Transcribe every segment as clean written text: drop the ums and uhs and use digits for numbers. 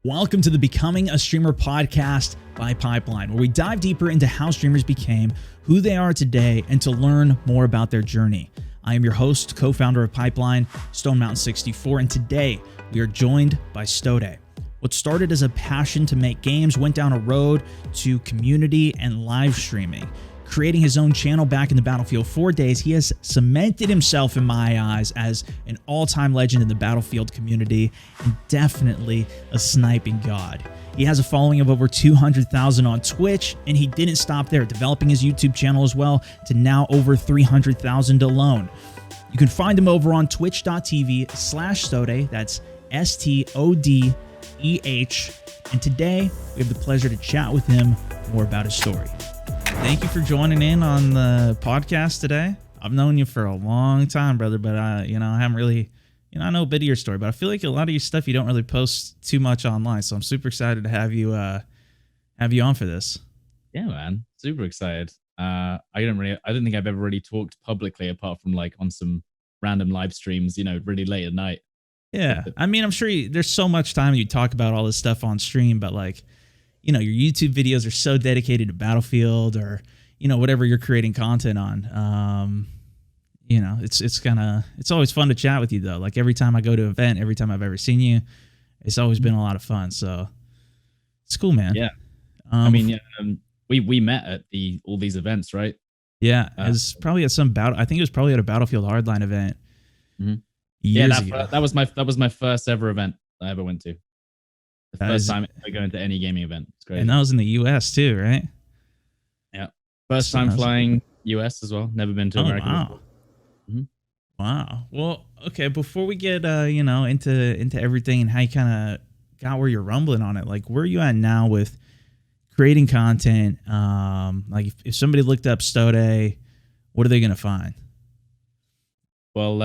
Welcome to the Becoming a Streamer podcast by Pipeline, where we dive deeper into how streamers became who they are today and to learn more about their journey. I am your host, co-founder of Pipeline, Stone Mountain 64, and today we are joined by Stodeh. What started as a passion to make games went down a road to community and live streaming. Creating his own channel back in the Battlefield 4 days, he has cemented himself in my eyes as an all-time legend in the Battlefield community and definitely a sniping god. He has a following of over 200,000 on Twitch, and he didn't stop there, developing his YouTube channel as well to now over 300,000 alone. You can find him over on twitch.tv/Stodeh, that's Stodeh, and today we have the pleasure to chat with him more about his story. Thank you for joining in on the podcast today. I've known you for a long time, brother, but I haven't really, I know a bit of your story, but I feel like a lot of your stuff you don't really post too much online. So I'm super excited to have you on for this. Yeah, man, super excited. I don't think I've ever really talked publicly apart from like on some random live streams, really late at night. Yeah, I mean, I'm sure there's so much time you talk about all this stuff on stream, but like, your YouTube videos are so dedicated to Battlefield or, whatever you're creating content on. It's always fun to chat with you though. Like every time I go to an event, every time I've ever seen you, it's always been a lot of fun. So it's cool, man. Yeah. We met at all these events, right? Yeah. It was probably at I think it was probably at a Battlefield Hardline event. Mm-hmm. Years ago. That was my first ever event I ever went to. The first time I go into any gaming event. It's great. And that was in the US too, right? Yeah. First time flying US as well. Never been to America. Wow. Mm-hmm. Wow. Well, okay. Before we get into everything and how you kind of got where you're rumbling on it, like where are you at now with creating content? Like if somebody looked up Stodeh, what are they gonna find? Well,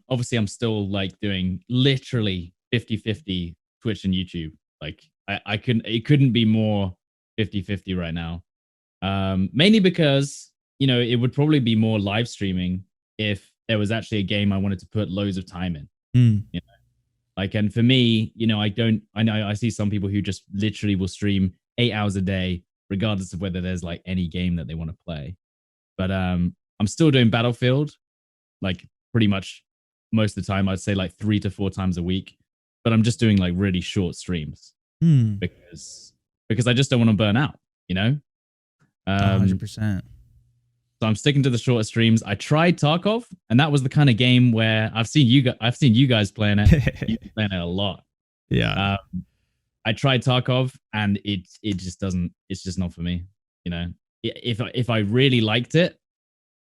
obviously I'm still like doing literally 50-50 Twitch and YouTube. Like it couldn't be more 50-50 right now. Mainly because, it would probably be more live streaming if there was actually a game I wanted to put loads of time in. And for me, I know I see some people who just literally will stream 8 hours a day, regardless of whether there's like any game that they want to play. But I'm still doing Battlefield, like pretty much most of the time. I'd say like 3 to 4 times a week. But I'm just doing like really short streams because I just don't want to burn out, 100%. So I'm sticking to the shorter streams. I tried Tarkov, and that was the kind of game where I've seen you guys playing it. You've been playing it a lot. Yeah. I tried Tarkov, and it just doesn't. It's just not for me. If I really liked it,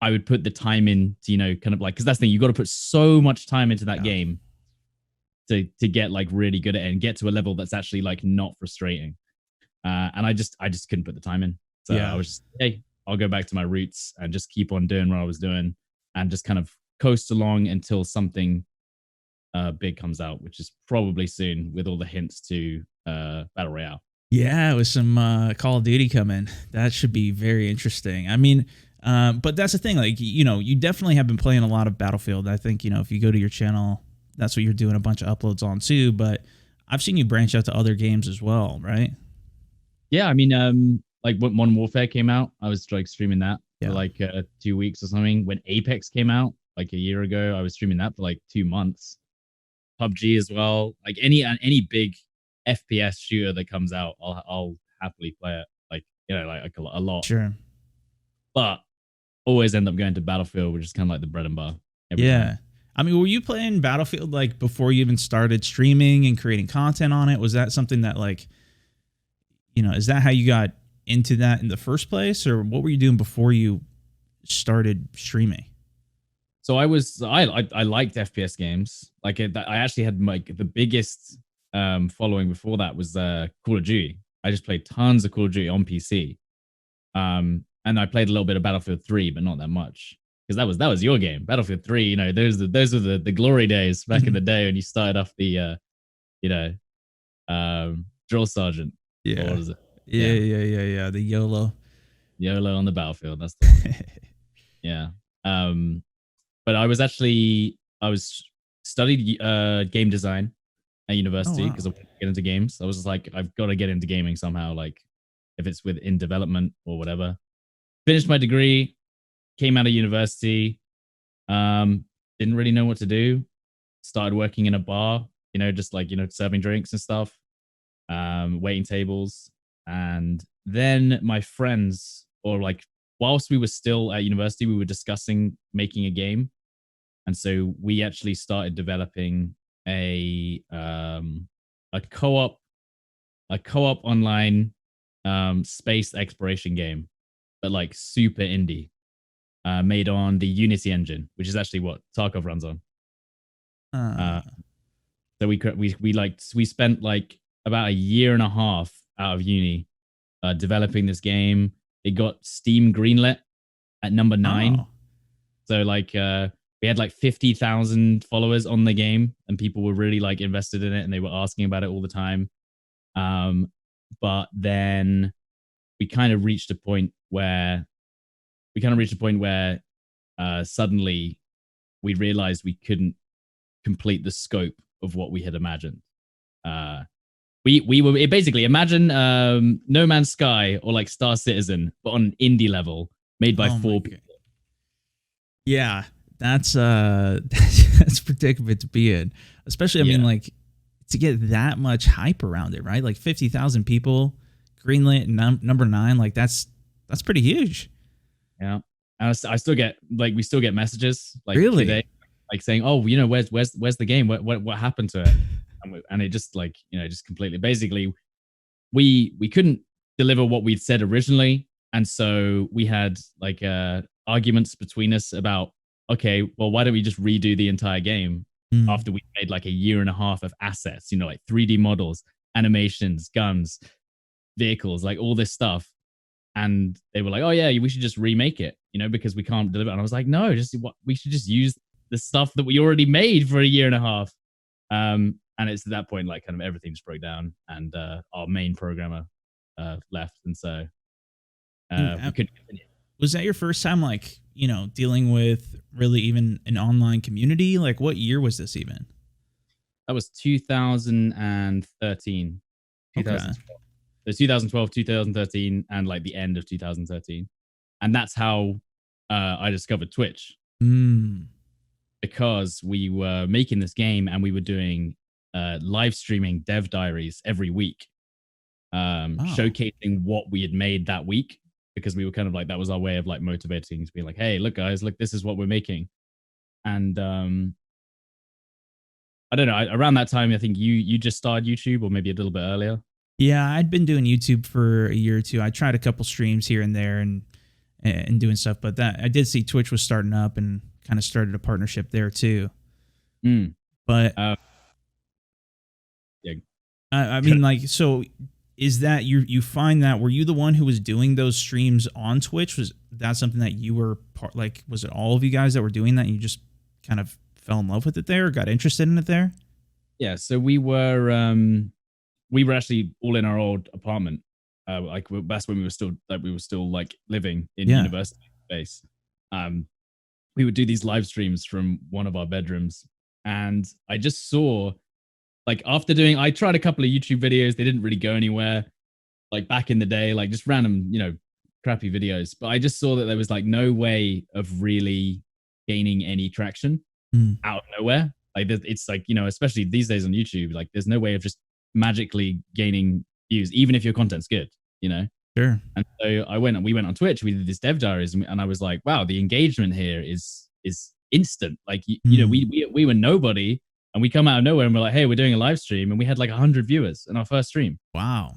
I would put the time in to kind of like, because that's the thing, you got to put so much time into that game to get like really good at it and get to a level that's actually like not frustrating. And I just couldn't put the time in. So I was just, hey, I'll go back to my roots and just keep on doing what I was doing and just kind of coast along until something big comes out, which is probably soon with all the hints to Battle Royale. Yeah, with some Call of Duty coming. That should be very interesting. I mean, but that's the thing, like, you definitely have been playing a lot of Battlefield. I think, if you go to your channel, that's what you're doing a bunch of uploads on too, but I've seen you branch out to other games as well, right? Yeah, I mean, like when Modern Warfare came out, I was like streaming that for like 2 weeks or something. When Apex came out like a year ago, I was streaming that for like 2 months. PUBG as well. Like any big FPS shooter that comes out, I'll happily play it. Like like a lot. Sure. But always end up going to Battlefield, which is kind of like the bread and butter. Yeah. I mean, were you playing Battlefield like before you even started streaming and creating content on it? Was that something that like, is that how you got into that in the first place, or what were you doing before you started streaming? So I liked FPS games. Like I actually had like the biggest following before that was Call of Duty. I just played tons of Call of Duty on PC. And I played a little bit of Battlefield 3, but not that much. Because that was your game, Battlefield 3. Those are the glory days back in the day when you started off the, drill sergeant. Yeah. What was it? Yeah. The YOLO on the battlefield. That's the one. Yeah. But I was studied game design, at Oh university wow. because I wanted to get into games. I was just like, I've got to get into gaming somehow, like if it's within development or whatever. Finished my degree, came out of university, didn't really know what to do. Started working in a bar, just like, serving drinks and stuff, waiting tables. And then my friends, or like, whilst we were still at university, we were discussing making a game. And so we actually started developing a co-op online space exploration game, but like super indie, made on the Unity engine, which is actually what Tarkov runs on. Uh, Uh, so we spent like about a year and a half out of uni developing this game. It got Steam greenlit at number 9. oh. So like we had like 50,000 followers on the game, and people were really like invested in it, and they were asking about it all the time. But then we kind of reached a point where suddenly we realized we couldn't complete the scope of what we had imagined. We were basically, imagine No Man's Sky or like Star Citizen, but on an indie level, made by Oh my 4 god. people. Yeah, that's that's a predicament to be in. Especially, I mean, Yeah, like to get that much hype around it, right? Like 50,000 people, greenlit number 9, like that's pretty huge. yeah. And I still get like we still get messages like Really? today, like saying, "Oh, where's the game? What happened to it?" And it just like just completely. Basically, we couldn't deliver what we'd said originally, and so we had like arguments between us about, okay, well, why don't we just redo the entire game Mm. after we made like a year and a half of assets, like 3D models, animations, guns, vehicles, like all this stuff. And they were like, "Oh yeah, we should just remake it, because we can't deliver." And I was like, "No, just what we should just use the stuff that we already made for a year and a half." And it's at that point, like, kind of everything just broke down, and our main programmer left, and so And we couldn't continue. was that your first time, like, dealing with really even an online community? Like, what year was this even? That was 2013, Okay. 2012. So 2012, 2013, and like the end of 2013, and that's how I discovered Twitch, Mm. because we were making this game and we were doing live streaming dev diaries every week, Wow. showcasing what we had made that week, because we were kind of like, that was our way of like motivating to be like, hey, look guys, look, this is what we're making. And I don't know, around that time I think you just started YouTube, or maybe a little bit earlier. Yeah, I'd been doing YouTube for a year or two. I tried a couple streams here and there and doing stuff, but that I did see Twitch was starting up and kind of started a partnership there too. Mm. But Uh, yeah. I mean, like, so is that you find that, were you the one who was doing those streams on Twitch? Was that something that you were part, like, was it all of you guys that were doing that and you just kind of fell in love with it there or got interested in it there? Yeah, so we were actually all in our old apartment. Like that's when we were still like living in Yeah. university space. Um, we would do these live streams from one of our bedrooms, and I just saw, like, I tried a couple of YouTube videos. They didn't really go anywhere. Like back in the day, like just random, crappy videos. But I just saw that there was like no way of really gaining any traction Mm. out of nowhere. Like it's like, especially these days on YouTube, like there's no way of just magically gaining views, even if your content's good, you know? Sure. And so we went on Twitch, we did this dev diaries, and I was like, wow, the engagement here is instant. Like, Mm. we were nobody, and we come out of nowhere and we're like, hey, we're doing a live stream, and we had like 100 viewers in our first stream. Wow.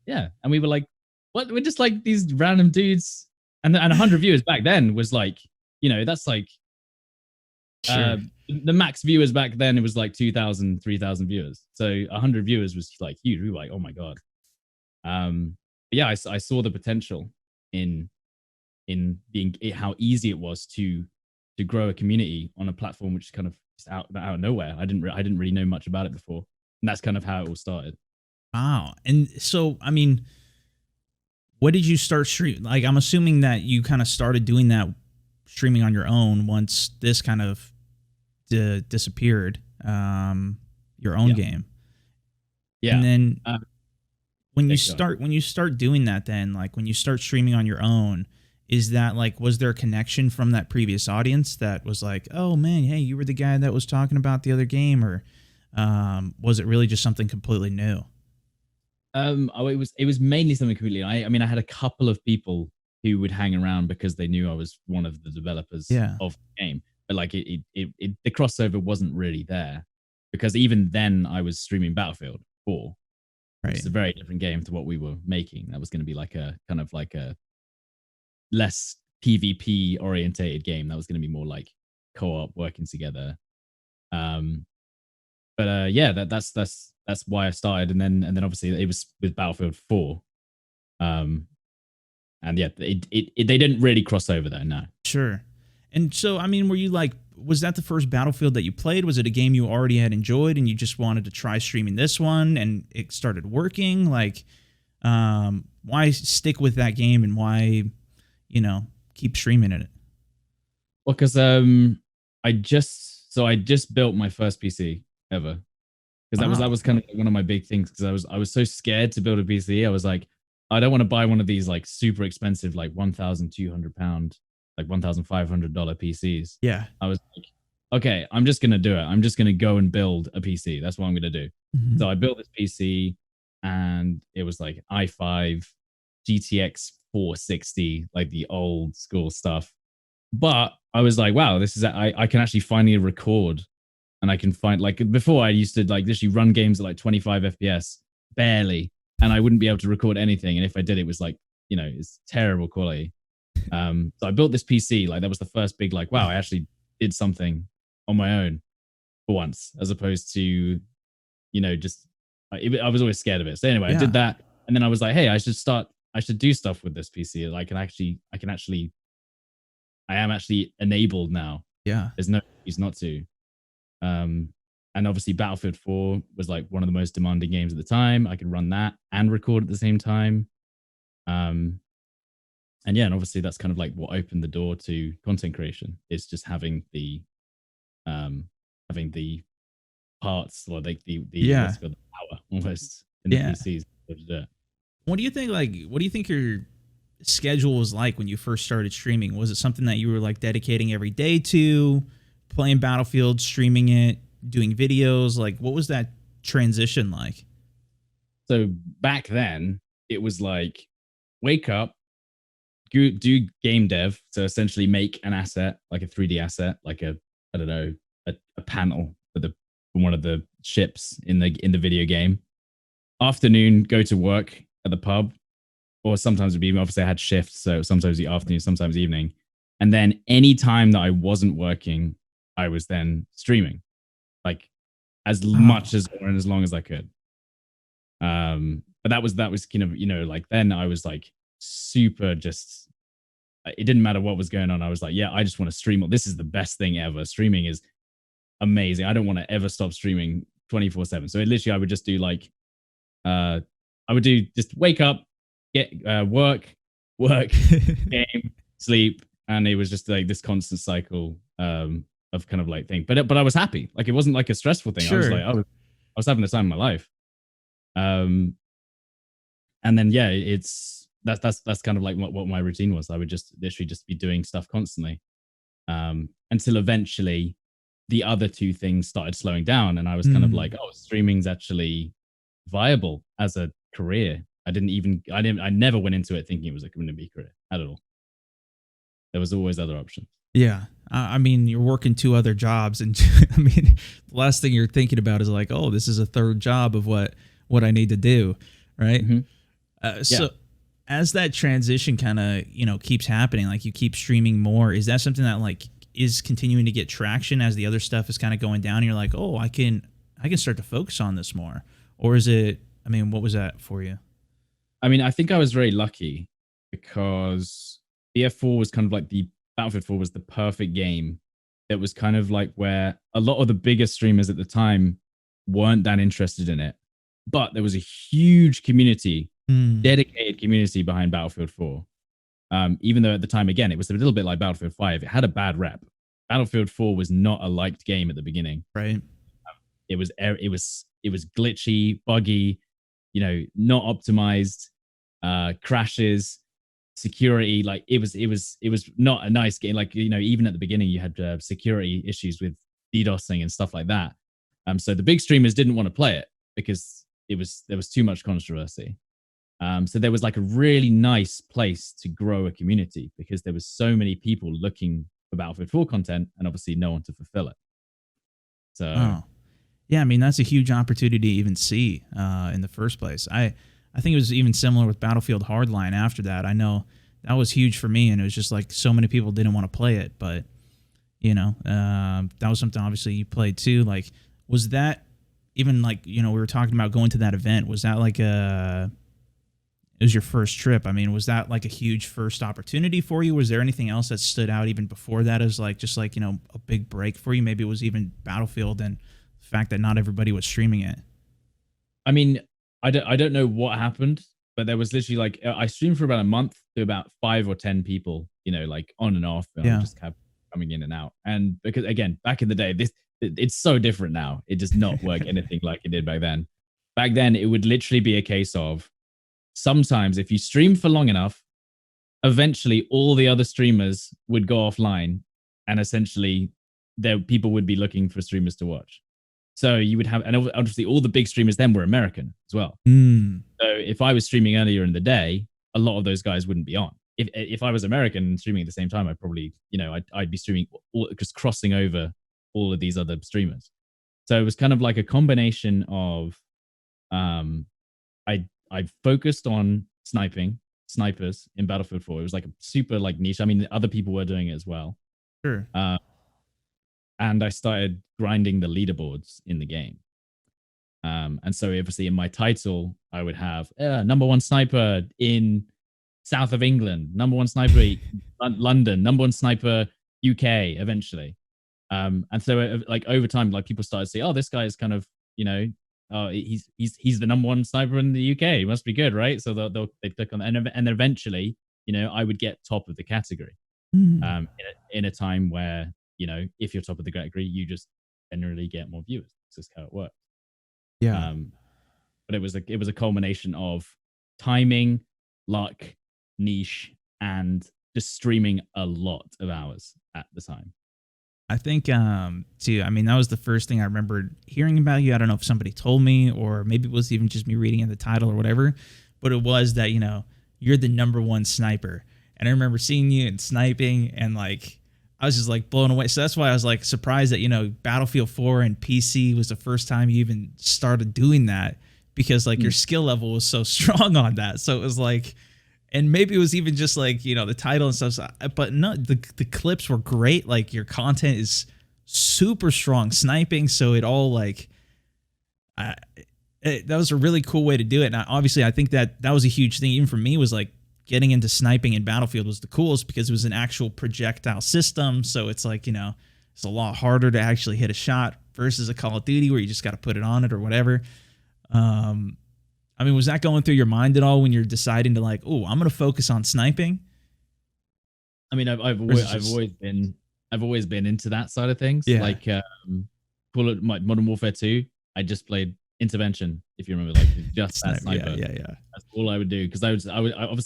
Yeah. And we were like, what? We're just like these random dudes. And 100 viewers back then was like, that's like, Sure. the max viewers back then, it was like 2,000, 3,000 viewers. So 100 viewers was like huge. We were like, oh my God. But yeah, I saw the potential in being how easy it was to grow a community on a platform which is kind of just out of nowhere. I didn't really know much about it before, and that's kind of how it all started. Wow. And so, I mean, what did you start stream? Like, I'm assuming that you kind of started doing that streaming on your own once this kind of disappeared, your own Yeah. game. Yeah. And then Uh, when you yeah, go on. start doing that, then like when you start streaming on your own, is that like, was there a connection from that previous audience that was like, oh man, hey, you were the guy that was talking about the other game, or was it really just something completely new? It was mainly something completely. I mean, I had a couple of people who would hang around because they knew I was one of the developers Yeah. of the game, but like the crossover wasn't really there because even then I was streaming Battlefield 4, which Right. is a very different game to what we were making. That was going to be like a kind of like a less PvP orientated game. That was going to be more like co-op working together. Um, but yeah, that's why I started, and then obviously it was with Battlefield 4. Um, and yeah, they didn't really cross over though. No. Sure. And so, I mean, were you like, was that the first Battlefield that you played? Was it a game you already had enjoyed and you just wanted to try streaming this one and it started working? Like, why stick with that game and why, keep streaming it? Well, because I just built my first PC ever because that was Wow. kind of like one of my big things because I was so scared to build a PC. I was like, I don't want to buy one of these like super expensive like £1,200 like $1,500 PCs. Yeah. I was like, okay, I'm just gonna do it. I'm just gonna go and build a PC. That's what I'm gonna do. Mhm. So I built this PC and it was like i5 GTX 460, like the old school stuff. But I was like, wow, this is I can actually finally record and I can find like before I used to like literally run games at like 25 FPS barely, and I wouldn't be able to record anything. And if I did, it was like, it's terrible quality. So I built this PC, like that was the first big like, wow, I actually did something on my own for once, as opposed to, just I was always scared of it. So anyway, I did Yeah. that, and then I was like, hey, I should do stuff with this PC. Like, I am actually enabled now. Yeah. There's no excuse not to. Um, and obviously Battlefield 4 was like one of the most demanding games at the time. I could run that and record at the same time. Um, and yeah, and obviously that's kind of like what opened the door to content creation. Is just um having the parts or like the Yeah. what's it called, the power almost in the Yeah. PCs to do it. What do you think your schedule was like when you first started streaming? Was it something that you were like dedicating every day to playing Battlefield, streaming it, doing videos? Like, what was that transition like? So back then it was like wake up, do game dev to essentially make an asset, like a 3D asset, like a I don't know, a panel for one of the ships in the video game. Afternoon, go to work at the pub, or sometimes it'd be obviously I had shifts, so sometimes the afternoon, sometimes evening. And then any time that I wasn't working, I was then streaming, like as Oh, much as or as long as I could. But that was kind of, like then I was like super just it didn't matter what was going on. I was like, yeah, I just want to stream. This is the best thing ever. Streaming is amazing. I don't want to ever stop streaming 24/7. So literally I would just do like uh I would do just wake up, get work, game, sleep, and it was just like this constant cycle of kind of like thing. But I was happy. Like it wasn't like a stressful thing. I was like sure. I was having the time of my life. Um and then yeah, that's kind of like what my routine was. I would just literally just be doing stuff constantly. Until eventually the other two things started slowing down and I was kind of like, Mm, oh, streaming's actually viable as a career. I never went into it thinking it was going to be a career at all. There was always other options. yeah. I mean, you're working two other jobs, and I mean, the last thing you're thinking about is like, oh, this is a third job of what I need to do, right? Mm-hmm. Yeah. So as that transition kind of keeps happening, like you keep streaming more, is that something that like is continuing to get traction as the other stuff is kind of going down? And you're like, oh, I can start to focus on this more, or is it? I mean, what was that for you? I mean, I think I was very lucky because BF4 was kind of like the Battlefield 4 was the perfect game. It was kind of like where a lot of the biggest streamers at the time weren't that interested in it, but there was a huge community, Mm, dedicated community behind Battlefield 4. Even though at the time, again, it was a little bit like Battlefield 5, it had a bad rep. Battlefield 4 was not a liked game at the beginning. right. It was it was glitchy, buggy, not optimized, crashes, security. Like it was not a nice game. Like, even at the beginning, you had security issues with DDoSing and stuff like that. So the big streamers didn't want to play it because there was too much controversy. So there was like a really nice place to grow a community because there was so many people looking for Battlefield 4 content and obviously no one to fulfill it. So Oh, yeah. I mean, that's a huge opportunity to even see in the first place. I think it was even similar with Battlefield Hardline after that. I know that was huge for me, and it was just like so many people didn't want to play it. But, that was something obviously you played too. Like, was that even like, we were talking about going to that event. Was that like it was your first trip? I mean, was that like a huge first opportunity for you? Was there anything else that stood out even before that as like, just like, a big break for you? Maybe it was even Battlefield and the fact that not everybody was streaming it. I mean, I don't know what happened, but there was literally like I streamed for about a month to about 5 or 10 people, like on and off, and I Yeah. just kept coming in and out. And because again, back in the day, it's so different now. It does not work anything like it did back then. Back then, it would literally be a case of sometimes if you stream for long enough, eventually all the other streamers would go offline, and essentially, people would be looking for streamers to watch. So you would have, and obviously all the big streamers then were American as well. Mm. So if I was streaming earlier in the day, a lot of those guys wouldn't be on. If I was American and streaming at the same time, I'd probably, I'd be streaming just crossing over all of these other streamers. So it was kind of like a combination of, I focused on snipers in Battlefield 4. It was like a super like niche. I mean, other people were doing it as well. Sure. And I started grinding the leaderboards in the game. And so obviously in my title, I would have number one sniper in south of England, number one sniper London, number one sniper UK eventually. And so like over time, like people started to say, oh, this guy is kind of, he's the number one sniper in the UK. He must be good, right? So they click on that. And eventually, I would get top of the category. Mm. In a time where, if you're top of the category, you just generally get more viewers. That's just how it works. Yeah. But it was a culmination of timing, luck, niche, and just streaming a lot of hours at the time. I think too, I mean, that was the first thing I remembered hearing about you. I don't know if somebody told me or maybe it was even just me reading in the title or whatever, but it was that, you're the number one sniper. And I remember seeing you and sniping, and like I was just like blown away. So that's why I was like surprised that, Battlefield 4 and PC was the first time you even started doing that, because like your skill level was so strong on that. So it was like, and maybe it was even just like, the title and stuff, but no, the clips were great. Like your content is super strong sniping. So it all like, that was a really cool way to do it. And obviously I think that was a huge thing even for me, was like getting into sniping in Battlefield was the coolest because it was an actual projectile system. So it's like, it's a lot harder to actually hit a shot versus a Call of Duty where you just got to put it on it or whatever. I mean, was that going through your mind at all when you're deciding to like, oh, I'm going to focus on sniping? I mean, I've always been into that side of things. Yeah. Like Modern Warfare 2, I just played intervention, if you remember, like just that sniper. Yeah. That's all I would do, because I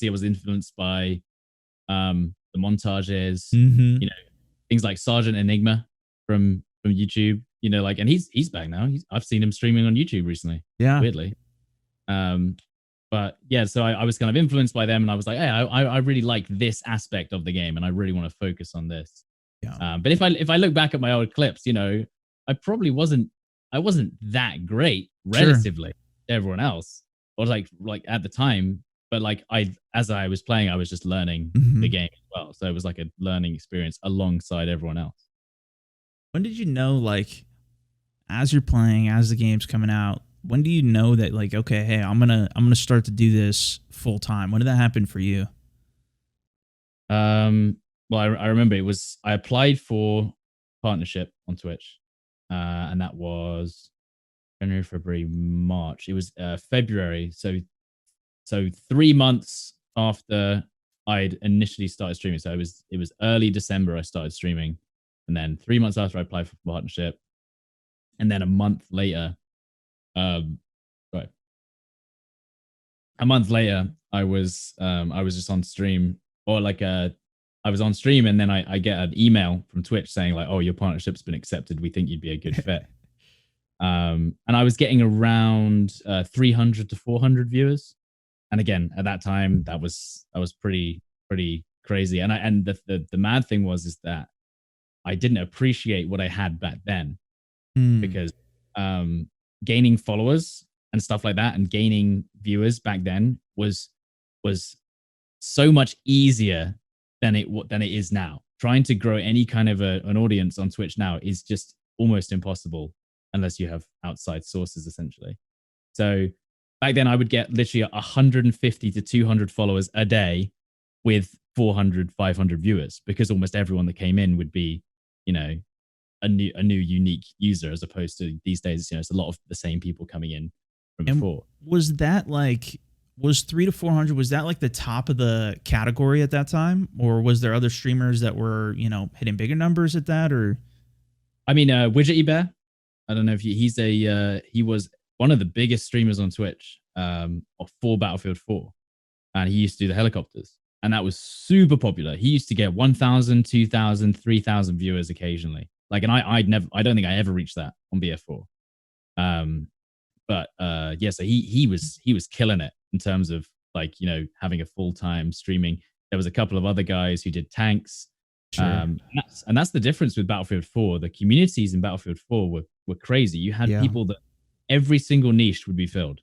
was influenced by the montages, things like Sergeant Enigma from YouTube, like, and he's back now. I've seen him streaming on YouTube recently. Yeah. Weirdly. But yeah, so I was kind of influenced by them, and I was like, hey, I really like this aspect of the game, and I really want to focus on this. Yeah. But if I look back at my old clips, I probably wasn't that great relatively to everyone else, or like at the time. But like as I was playing, I was just learning the game as well. So it was like a learning experience alongside everyone else. When did you know, like, as you're playing, as the game's coming out, when do you know that like, okay, hey, I'm gonna start to do this full time? When did that happen for you? Well, I remember I applied for partnership on Twitch, and that was January, February, March. It was February, so 3 months after I'd initially started streaming. So it was early December I started streaming, and then 3 months after I applied for partnership, and then a month later Um, right. A month later, I was just on stream, or like I was on stream, and then I get an email from Twitch saying like, "Oh, your partnership's been accepted. We think you'd be a good fit." And I was getting around 300 to 400 viewers. And again, at that time, that was pretty crazy. And the mad thing was is that I didn't appreciate what I had back then, Mm. because um, gaining followers and stuff like that, and gaining viewers back then was so much easier than it is now. Trying to grow any kind of an audience on Twitch now is just almost impossible unless you have outside sources, essentially. So back then, I would get literally 150 to 200 followers a day with 400, 500 viewers, because almost everyone that came in would be, you know, a new unique user, as opposed to these days, it's a lot of the same people coming in from And before. was that like, was 300 to 400, was that like the top of the category at that time? Or was there other streamers that were, hitting bigger numbers at that? Or, I mean, Widgety Bear, I don't know if he was one of the biggest streamers on Twitch for Battlefield 4, and he used to do the helicopters, and that was super popular. He used to get 1,000, 2,000, 3,000 viewers occasionally. Like, and I don't think I ever reached that on BF4. Um, but yeah, so he was killing it in terms of, like, having a full-time streaming. There was a couple of other guys who did tanks. sure. And that's the difference with Battlefield 4. The communities in Battlefield 4 were crazy. You had Yeah. people that every single niche would be filled,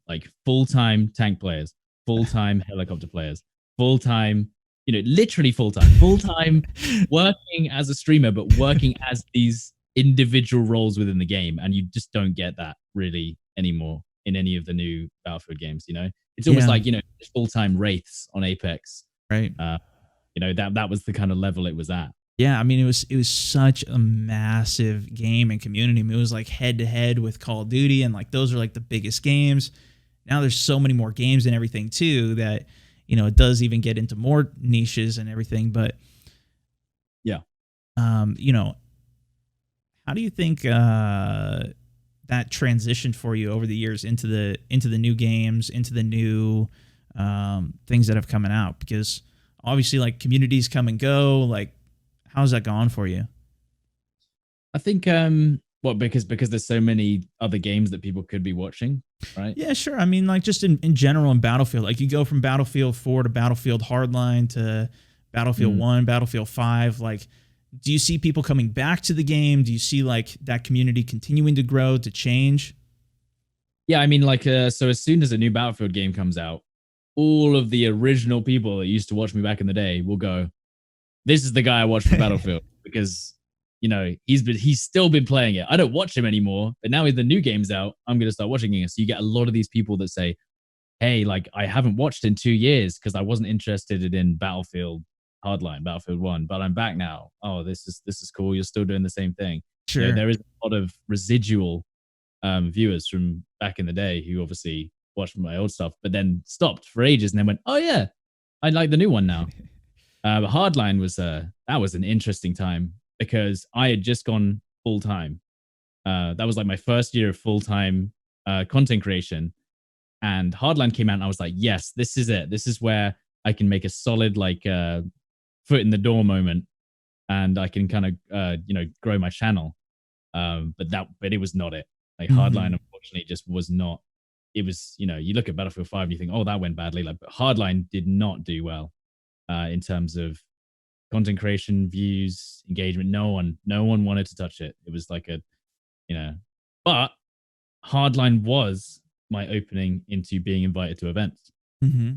like full-time tank players, full-time helicopter players, full-time, literally full-time working as a streamer, but working as these individual roles within the game. And you just don't get that really anymore in any of the new Battlefield games. It's almost Yeah. like, full-time wraiths on Apex. Right. That was the kind of level it was at. Yeah, I mean it was such a massive game and community. I mean, it was like head to head with Call of Duty, and like those are like the biggest games. Now there's so many more games and everything too that it does even get into more niches and everything. But Yeah. um, you know, how do you think that transitioned for you over the years into the new games, into the new things that have coming out? Because obviously, like, communities come and go. Like, how's that gone for you? I think because there's so many other games that people could be watching, right? Yeah, sure. I mean, like, just in general in Battlefield, like, you go from Battlefield 4 to Battlefield Hardline to Battlefield Mm. 1, Battlefield 5. Like, do you see people coming back to the game? Do you see like that community continuing to grow, to change? Yeah, I mean, like, so as soon as a new Battlefield game comes out, all of the original people that used to watch me back in the day will go, "This is the guy I watched for Battlefield," because he's still been playing it. I don't watch him anymore, but now with the new game's out, I'm gonna start watching it. So you get a lot of these people that say, "Hey, like, I haven't watched in 2 years because I wasn't interested in Battlefield Hardline, Battlefield 1, but I'm back now. Oh, this is cool. You're still doing the same thing." Sure. There is a lot of residual viewers from back in the day who obviously watched my old stuff, but then stopped for ages and then went, "Oh yeah, I like the new one now." But Hardline that was an interesting time because I had just gone full time. That was like my first year of full time content creation, and Hardline came out, and I was like, "Yes, this is it. This is where I can make a solid, like, foot in the door moment, and I can kind of grow my channel." But it was not it. Like, Hardline, Hmm. unfortunately, just was not. It was, you look at Battlefield 5 and you think, "Oh, that went badly." Like, but Hardline did not do well in terms of content creation, views, engagement. No one wanted to touch it. It was like you know, but Hardline was my opening into being invited to events, Hmm.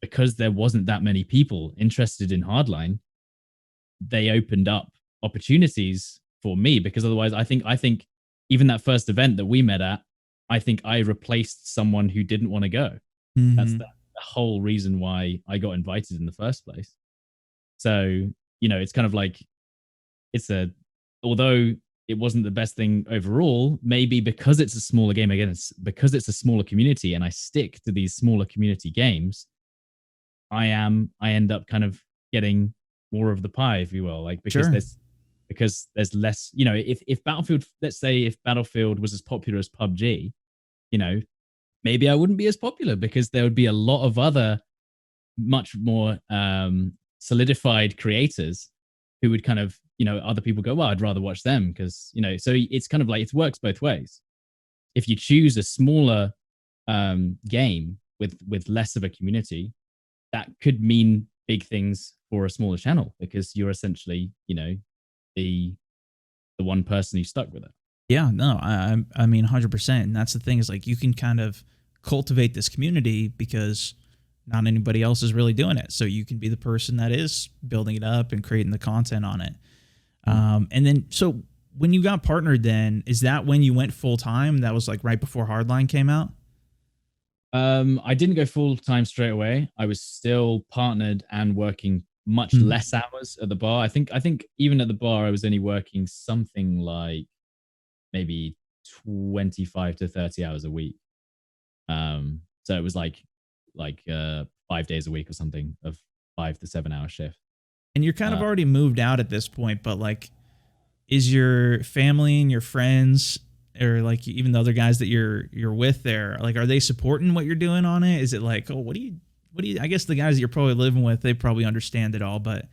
because there wasn't that many people interested in Hardline. They opened up opportunities for me, because otherwise, I think even that first event that we met at, I think I replaced someone who didn't want to go. That's the Hmm. whole reason why I got invited in the first place. So, it's kind of like, it's a, although it wasn't the best thing overall, maybe because it's a smaller game, again, it's because it's a smaller community and I stick to these smaller community games, I end up kind of getting more of the pie, if you will, like, because Sure. because there's less, if Battlefield, let's say if Battlefield was as popular as PUBG, maybe I wouldn't be as popular because there would be a lot of other much more solidified creators who would kind of, other people go, well, I'd rather watch them because, so it's kind of like it works both ways. If you choose a smaller game with less of a community, that could mean big things for a smaller channel because you're essentially, the one person who stuck with it. Yeah, no, I mean 100%. And that's the thing, is like you can kind of cultivate this community because not anybody else is really doing it. So you can be the person that is building it up and creating the content on it. And then, so when you got partnered, then is that when you went full time? That was like right before Hardline came out? I didn't go full time straight away. I was still partnered and working much less hours at the bar. I think even at the bar, I was only working something like maybe 25 to 30 hours a week. So it was like 5 days a week or something of 5 to 7 hour shift. And you're kind of already moved out at this point, but like, is your family and your friends, or like even the other guys that you're with there, like, are they supporting what you're doing on it? Is it like, oh, what do you, I guess the guys that you're probably living with, they probably understand it all, but.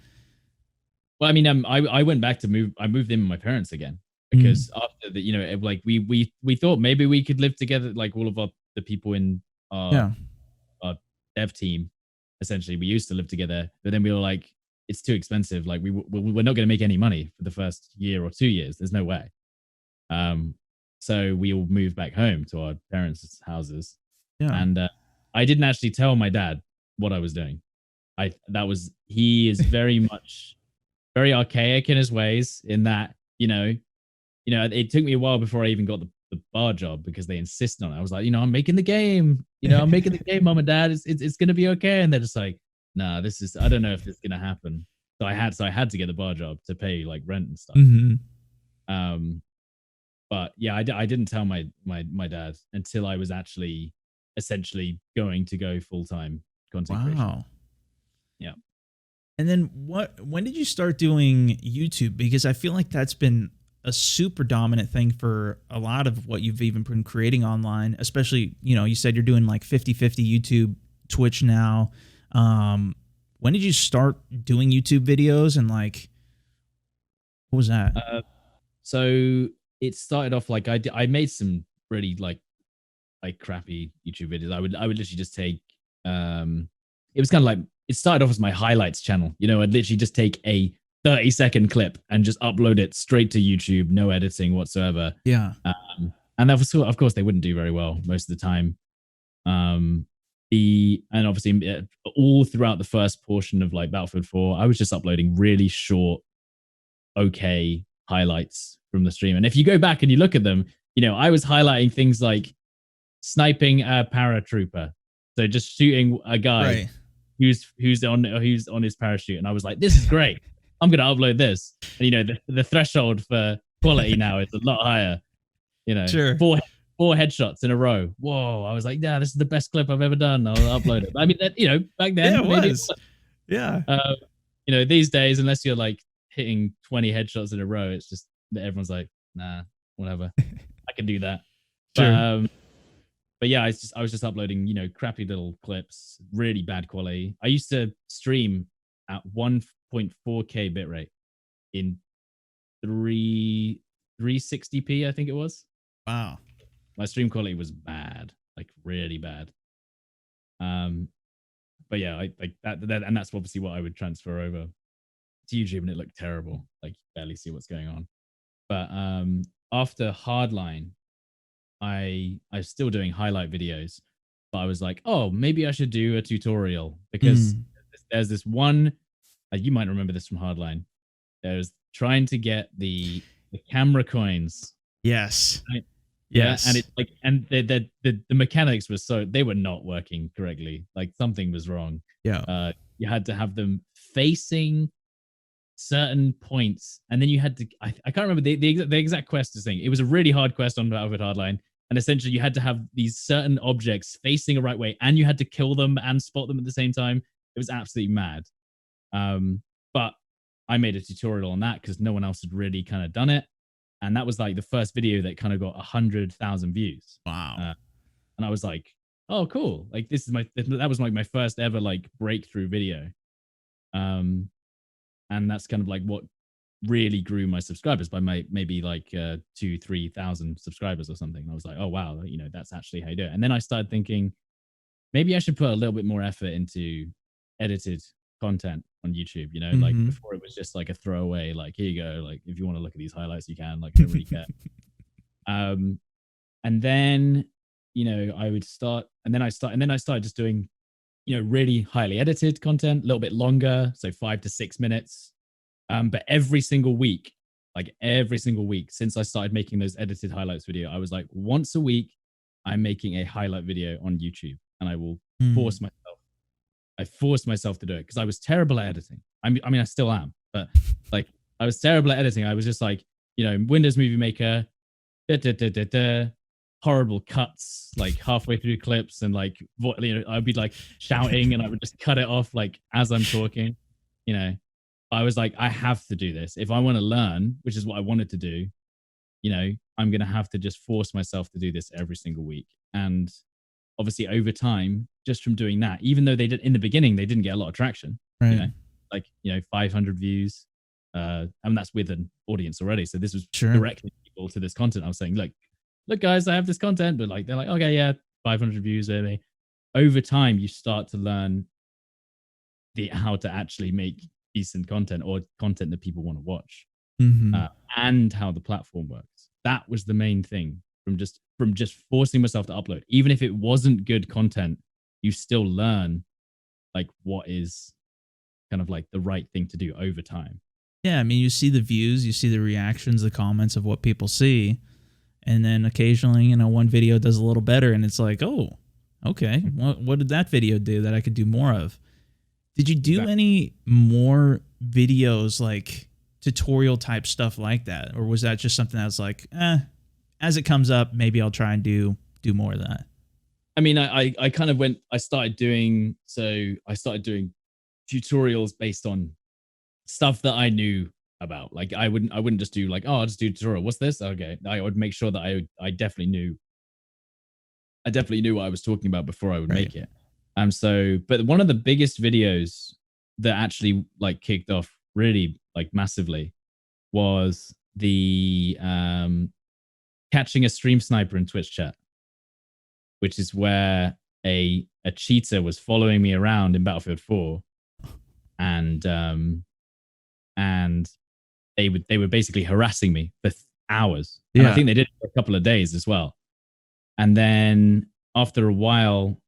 Well, I mean, I went back to I moved in with my parents again because after the, like we thought maybe we could live together, like all of the people in our dev team. Essentially, we used to live together, but then we were like, it's too expensive. Like we're not going to make any money for the first year or 2 years. There's no way. So we all moved back home to our parents' houses. Yeah. And I didn't actually tell my dad what I was doing. He is very much very archaic in his ways, in that, it took me a while before I even got the bar job because they insisted on it. I was like, I'm making the game, I'm making the game, mom and dad, it's going to be okay. And they're just like, nah, I don't know if this is going to happen. So I had to get the bar job to pay like rent and stuff. But yeah, I didn't tell my dad until I was actually essentially going to go full-time content creation. Yeah. And then when did you start doing YouTube? Because I feel like that's been a super dominant thing for a lot of what you've even been creating online, especially, you said you're doing like 50-50 YouTube, Twitch now. When did you start doing YouTube videos, and like, what was that? So it started off like I made some really like crappy YouTube videos. I would literally just take it was kind of like, it started off as my highlights channel. I'd literally just take a 30-second clip and just upload it straight to YouTube, no editing whatsoever. Yeah. And that was, of course, they wouldn't do very well most of the time. And obviously all throughout the first portion of like Battlefield 4, I was just uploading really short, okay highlights from the stream. And if you go back and you look at them, I was highlighting things like sniping a paratrooper, so just shooting a guy who's on his parachute, and I was like, this is great. I'm gonna upload this. And the threshold for quality now is a lot higher. Sure. Four headshots in a row. Whoa! I was like, yeah, this is the best clip I've ever done. I'll upload it. I mean, back then, yeah, it was. Yeah. These days, unless you're like hitting 20 headshots in a row, it's just that everyone's like, nah, whatever. I can do that. Sure. But yeah, I was just uploading, crappy little clips, really bad quality. I used to stream at 1.4K bitrate in 360p, I think it was. Wow. My stream quality was bad, like really bad. But yeah, I like that, and that's obviously what I would transfer over to YouTube, and it looked terrible. Like, you barely see what's going on. But after Hardline, I was still doing highlight videos, but I was like, oh, maybe I should do a tutorial, because there's this one, you might remember this from Hardline. There's trying to get the camera coins. Yes. Right? Yes. Yeah, and it's like, and the mechanics were they were not working correctly. Like, something was wrong. Yeah. You had to have them facing certain points, and then you had to, I can't remember the exact quest thing. It was a really hard quest on Battlefield Hardline, and essentially you had to have these certain objects facing a right way, and you had to kill them and spot them at the same time. It was absolutely mad. But I made a tutorial on that because no one else had really kind of done it. And that was like the first video that kind of got 100,000 views. Wow. And I was like, oh, cool. Like that was like my first ever like breakthrough video. And that's kind of like what really grew my subscribers by maybe like 2,000-3,000 subscribers or something. And I was like, oh wow, that's actually how you do it. And then I started thinking maybe I should put a little bit more effort into edited content on YouTube. Like before it was just like a throwaway, like here you go, like if you want to look at these highlights you can, like I don't really care. And then I would start, and then I started just doing really highly edited content, a little bit longer, so 5 to 6 minutes. But every single week since I started making those edited highlights video, I was like, once a week I'm making a highlight video on YouTube, and I will force myself to do it because I was terrible at editing. I mean I still am, but like I was terrible at editing. I was just like, Windows Movie Maker, horrible cuts like halfway through clips, and like I'd be like shouting and I would just cut it off like as I'm talking. I was like, I have to do this if I want to learn, which is what I wanted to do. I'm gonna have to just force myself to do this every single week. And obviously over time, just from doing that, even though they did in the beginning, they didn't get a lot of traction, right. 500 views. And that's with an audience already. So this was Sure. directly people to this content. I was saying, look guys, I have this content, but like, they're like, okay, yeah, 500 views. Maybe. Over time, you start to learn how to actually make decent content or content that people want to watch, and how the platform works. That was the main thing from just forcing myself to upload. Even if it wasn't good content, you still learn like what is kind of like the right thing to do over time. Yeah, I mean, you see the views, you see the reactions, the comments of what people see, and then occasionally, one video does a little better, and it's like, oh, okay, what did that video do that I could do more of? Did you do any more videos, like tutorial type stuff like that? Or was that just something that was like, as it comes up, maybe I'll try and do more of that? I mean, I kind of I started doing tutorials based on stuff that I knew about. Like I wouldn't just do like, oh, I'll just do a tutorial. What's this? Okay. I would make sure that I definitely knew what I was talking about before I would make it. But one of the biggest videos that actually like kicked off really like massively was the catching a stream sniper in Twitch chat, which is where a cheater was following me around in Battlefield 4, and they were basically harassing me for hours. And I think they did it for a couple of days as well. And then after a while,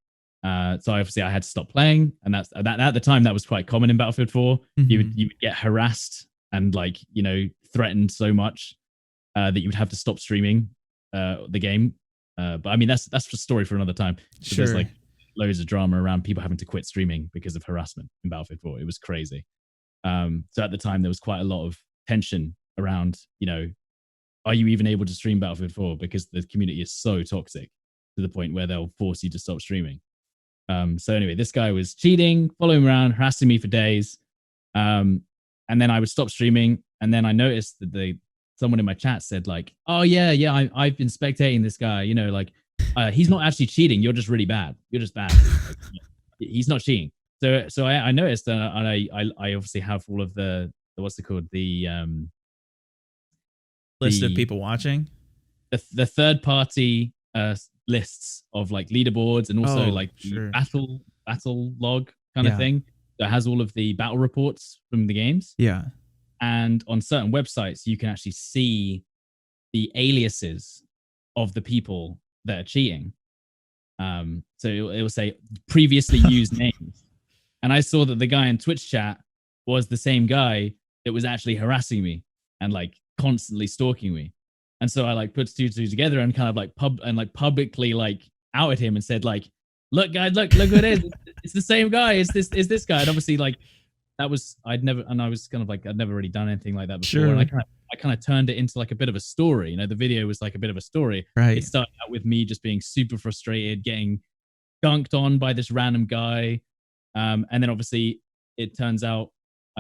so obviously I had to stop playing, and that at the time that was quite common in Battlefield 4. You would get harassed and like threatened so much that you would have to stop streaming the game. But I mean that's a story for another time. So there's like loads of drama around people having to quit streaming because of harassment in Battlefield 4. It was crazy. So at the time there was quite a lot of tension around, are you even able to stream Battlefield 4 because the community is so toxic to the point where they'll force you to stop streaming. So anyway, this guy was cheating, following me around, harassing me for days. And then I would stop streaming. And then I noticed that someone in my chat said like, oh yeah, I've been spectating this guy, he's not actually cheating. You're just really bad. You're just bad. Like, he's not cheating. So I noticed and I obviously have all of the what's it called? The list of people watching, the third party lists of like leaderboards, and also battle log kind of thing that has all of the battle reports from the games. Yeah. And on certain websites, you can actually see the aliases of the people that are cheating. So it will say previously used names. And I saw that the guy in Twitch chat was the same guy that was actually harassing me and like constantly stalking me. And so I like put two together and kind of like publicly like outed him and said like, look guys, look who it is. It's the same guy. It's this guy. And obviously like I was kind of like, I'd never really done anything like that before. Sure. And I kind of turned it into like a bit of a story. The video was like a bit of a story. Right. It started out with me just being super frustrated, getting dunked on by this random guy. And then obviously it turns out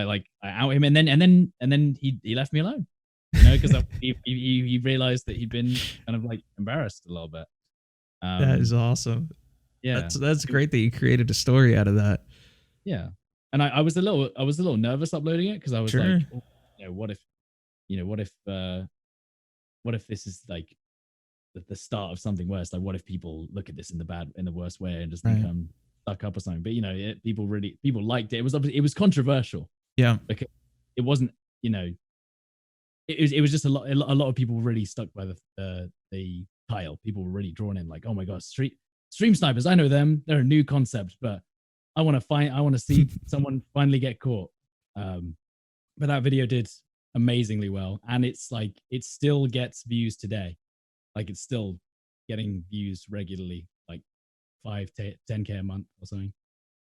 I out him, and then he left me alone, because he realized that he'd been kind of like embarrassed a little bit. That is awesome. Yeah, That's great that you created a story out of that. yeah. And I was a little nervous uploading it because I was Sure. like, oh, what if, what if this is like the start of something worse? Like, what if people look at this in the worst way and just think Right. I'm stuck up or something? But people liked it. It was controversial. Yeah. Like it wasn't, it was just a lot of people really stuck by the title. People were really drawn in, like, oh my god, stream snipers. I know them. They're a new concept, but I want to see someone finally get caught. But that video did amazingly well, and it's like it still gets views today. Like it's still getting views regularly, like 10K a month or something.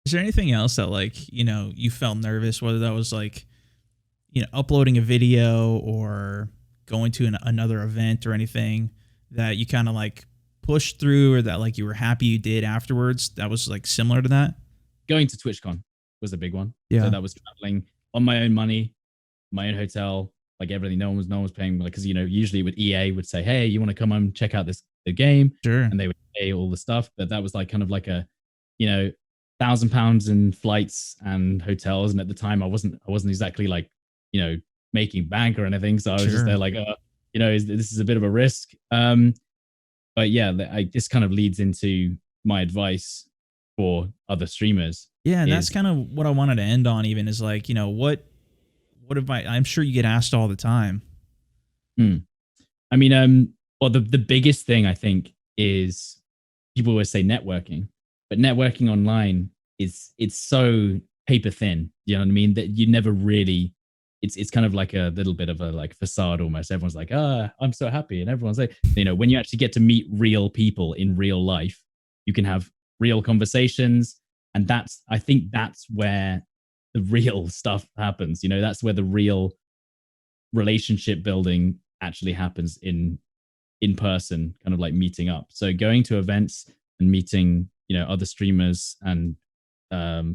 Is there anything else that you felt nervous, whether that was like, uploading a video or going to another event or anything that you kind of like pushed through, or that like you were happy you did afterwards that was like similar to that? Going to TwitchCon was a big one. Yeah. So that was traveling on my own money, my own hotel, like everything. No one was paying, because usually with EA would say, hey, you want to come and check out the game? Sure. And they would pay all the stuff. But that was like kind of like a, £1,000 in flights and hotels. And at the time I wasn't exactly like, making bank or anything. So I was just there like, this is a bit of a risk. But yeah, this kind of leads into my advice for other streamers. Yeah, and that's kind of what I wanted to end on. Even is like, what I'm sure you get asked all the time. I mean, well, the biggest thing I think is people always say networking, but networking online it's so paper thin. You know what I mean? That you never really. It's kind of like a little bit of a like facade almost. Everyone's like, I'm so happy, and everyone's like, when you actually get to meet real people in real life, you can have real conversations, and I think that's where the real stuff happens. That's where the real relationship building actually happens in person, kind of like meeting up. So going to events and meeting other streamers and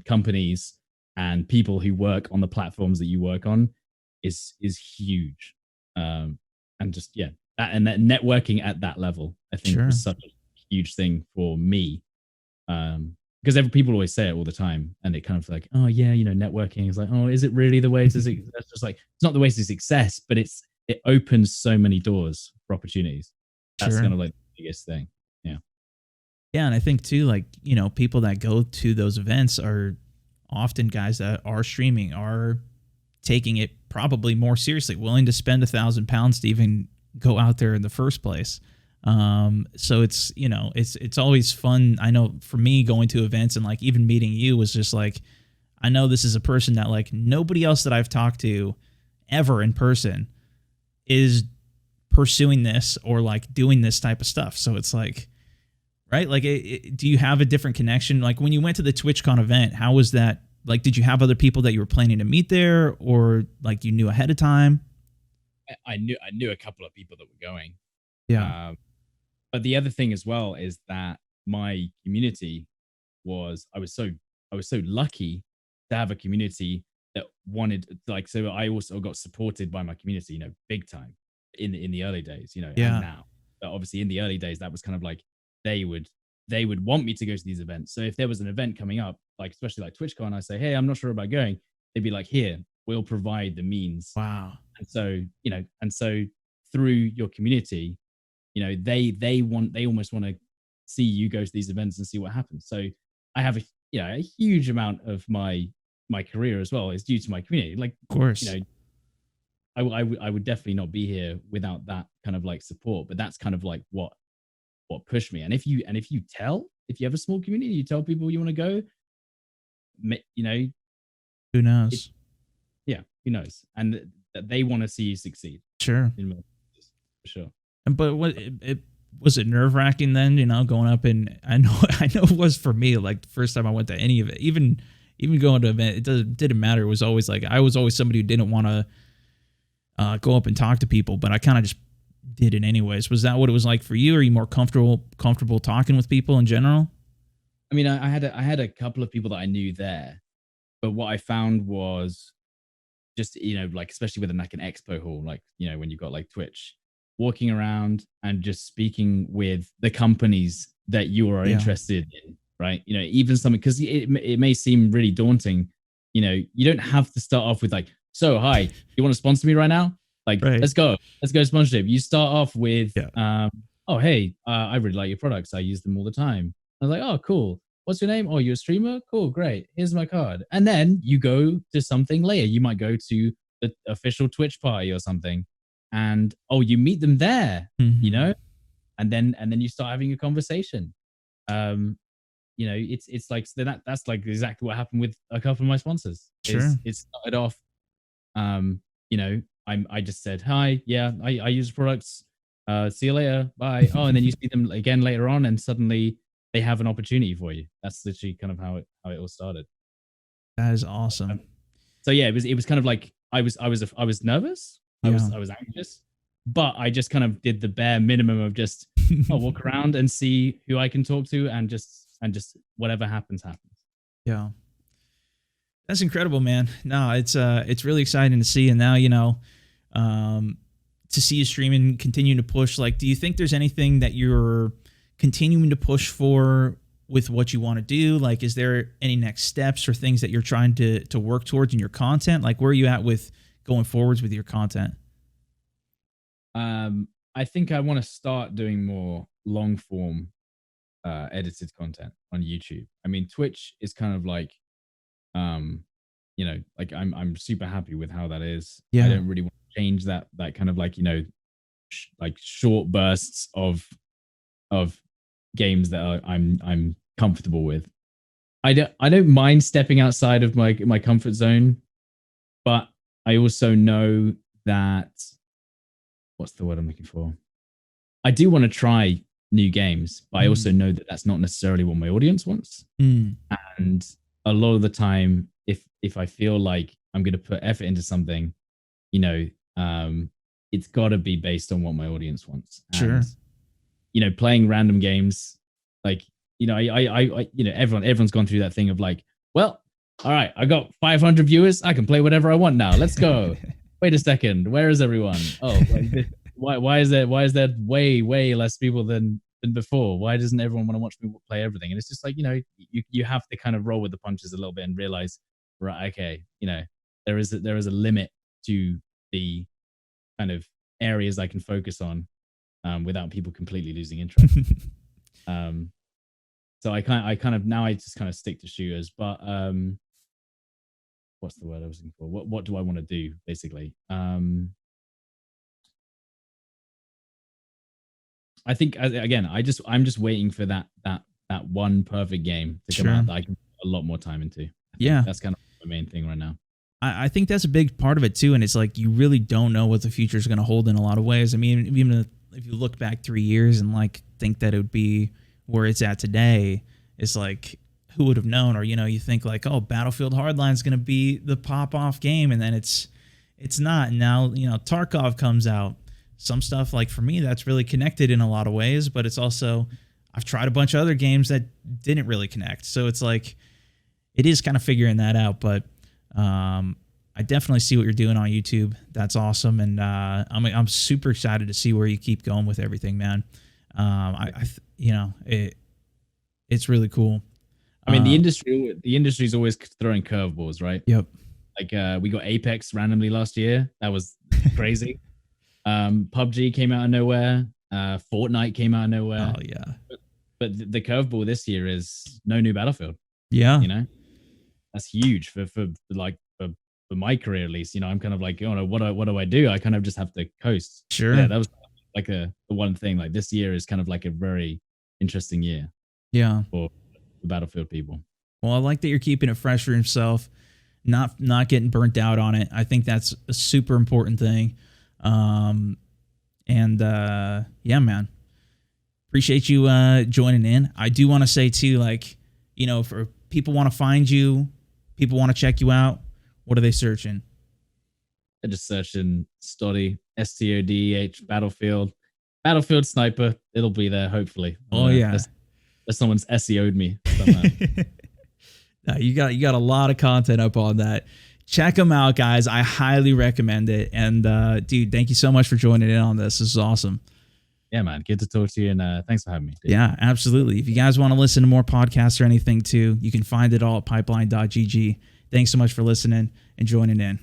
companies and people who work on the platforms that you work on is huge. And just that networking at that level, I think, was such a huge thing for me. Because people always say it all the time, and it kind of like, oh yeah, networking is like, oh, is it really the way to success? That's just like, it's not the way to success, but it opens so many doors for opportunities. That's kind of like the biggest thing. Yeah, and I think too, like, people that go to those events are often guys that are streaming, are taking it probably more seriously, willing to spend £1,000 to even go out there in the first place. So it's, it's always fun. I know for me, going to events and like even meeting you was just like, I know this is a person that like nobody else that I've talked to ever in person is pursuing this or like doing this type of stuff. So it's like, right? Like, do you have a different connection? Like when you went to the TwitchCon event, how was that? Like, did you have other people that you were planning to meet there, or like you knew ahead of time? I knew a couple of people that were going. Yeah. But the other thing as well is that my community I was so lucky to have a community that wanted, like, so I also got supported by my community, big time in the early days, and now. But obviously in the early days, that was kind of like they would want me to go to these events. So if there was an event coming up, like especially like TwitchCon, I say, hey, I'm not sure about going. They'd be like, here, we'll provide the means. Wow. And so through your community, they almost want to see you go to these events and see what happens. So I have a huge amount of my career as well is due to my community. Like, of course, I would definitely not be here without that kind of like support. But that's kind of like what pushed me. And if you have a small community, you tell people you want to go, who knows? Who knows? And that they want to see you succeed. Sure. For sure. But what was it nerve-wracking then, going up, and I know it was for me, like the first time I went to any of it, even going to an event, it didn't matter. It was always like, I was always somebody who didn't want to go up and talk to people, but I kind of just did it anyways. Was that what it was like for you? Are you more comfortable talking with people in general? I mean, I had a couple of people that I knew there, but what I found was just, like, especially with like an expo hall, like, when you've got like Twitch, walking around and just speaking with the companies that you are Yeah. interested in, right? Even something, because it may seem really daunting. You don't have to start off with like, so hi, you want to sponsor me right now? Like, Right. let's go sponsorship. You start off with, Yeah. oh hey, I really like your products. I use them all the time. I was like, oh cool. What's your name? Oh, you're a streamer? Cool, great. Here's my card. And then you go to something later. You might go to the official Twitch party or something, and oh, you meet them there, Mm-hmm. and then you start having a conversation. Um, it's like, so that's like exactly what happened with a couple of my sponsors. Sure. It started off, um, I just said hi, yeah, I use products. See you later, bye. Oh, and then you see them again later on, and suddenly they have an opportunity for you. That's literally kind of how it all started. That is awesome. So yeah, it was kind of like I was nervous, Yeah. I was anxious, but I just kind of did the bare minimum of just, I'll walk around and see who I can talk to, and just whatever happens. Yeah. That's incredible, man. No, it's really exciting to see. And now, um, to see you streaming, continue to push. Like, do you think there's anything that you're continuing to push for with what you want to do? Like, is there any next steps or things that you're trying to work towards in your content? Like, where are you at with going forwards with your content? I think I want to start doing more long form edited content on YouTube. I mean, Twitch is kind of like, like I'm super happy with how that is. I Yeah. don't really want to change that kind of like, like short bursts of games that I'm comfortable with. I don't mind stepping outside of my comfort zone, but I also know that, what's the word I'm looking for? I do want to try new games, but I also know that that's not necessarily what my audience wants. Mm. And a lot of the time, if I feel like I'm going to put effort into something, you know, it's got to be based on what my audience wants. Sure. And playing random games, like, I everyone's gone through that thing of like, well, all right, I got 500 viewers, I can play whatever I want now. Let's go. Wait a second, where is everyone? Oh, why is there way less people than before? Why doesn't everyone want to watch me play everything? And it's just like, you have to kind of roll with the punches a little bit and realize, right, okay, there is a limit to the kind of areas I can focus on, without people completely losing interest. So I kind of now I just kind of stick to shooters, but what's the word I was looking for? What do I want to do basically? I think, again, I'm just waiting for that one perfect game to come out that I can put a lot more time into. Yeah, that's kind of the main thing right now. I think that's a big part of it too, and it's like you really don't know what the future is going to hold in a lot of ways. I mean, even if you look back 3 years and like think that it would be where it's at today, it's like, who would have known? Or you think like, oh, Battlefield Hardline is going to be the pop off game, and then it's not. And now Tarkov comes out. Some stuff, like for me, that's really connected in a lot of ways, but it's also, I've tried a bunch of other games that didn't really connect. So it's like, it is kind of figuring that out. But I definitely see what you're doing on YouTube. That's awesome, and I'm super excited to see where you keep going with everything, man. It's really cool. I mean, the industry's always throwing curveballs, right? Yep. Like, we got Apex randomly last year. That was crazy. PUBG came out of nowhere. Fortnite came out of nowhere. Oh yeah. But the curveball this year is no new Battlefield. Yeah. That's huge for my career, at least. I'm kind of like, what do I do? I kind of just have to coast. Sure. Yeah, that was like the one thing. Like, this year is kind of like a very interesting year. Yeah. For the Battlefield people. Well, I like that you're keeping it fresh for yourself, not getting burnt out on it. I think that's a super important thing. Yeah, man, appreciate you joining in. I do want to say too, like, for people want to find you, people want to check you out, what are they searching? They're just searching Stodeh, STODEH, Battlefield Sniper. It'll be there, hopefully. Oh yeah, unless someone's SEO'd me. No, you got a lot of content up on that. Check them out, guys. I highly recommend it. And dude, thank you so much for joining in on this. This is awesome. Yeah, man. Good to talk to you, and thanks for having me. Dude. Yeah, absolutely. If you guys want to listen to more podcasts or anything too, you can find it all at pipeline.gg. Thanks so much for listening and joining in.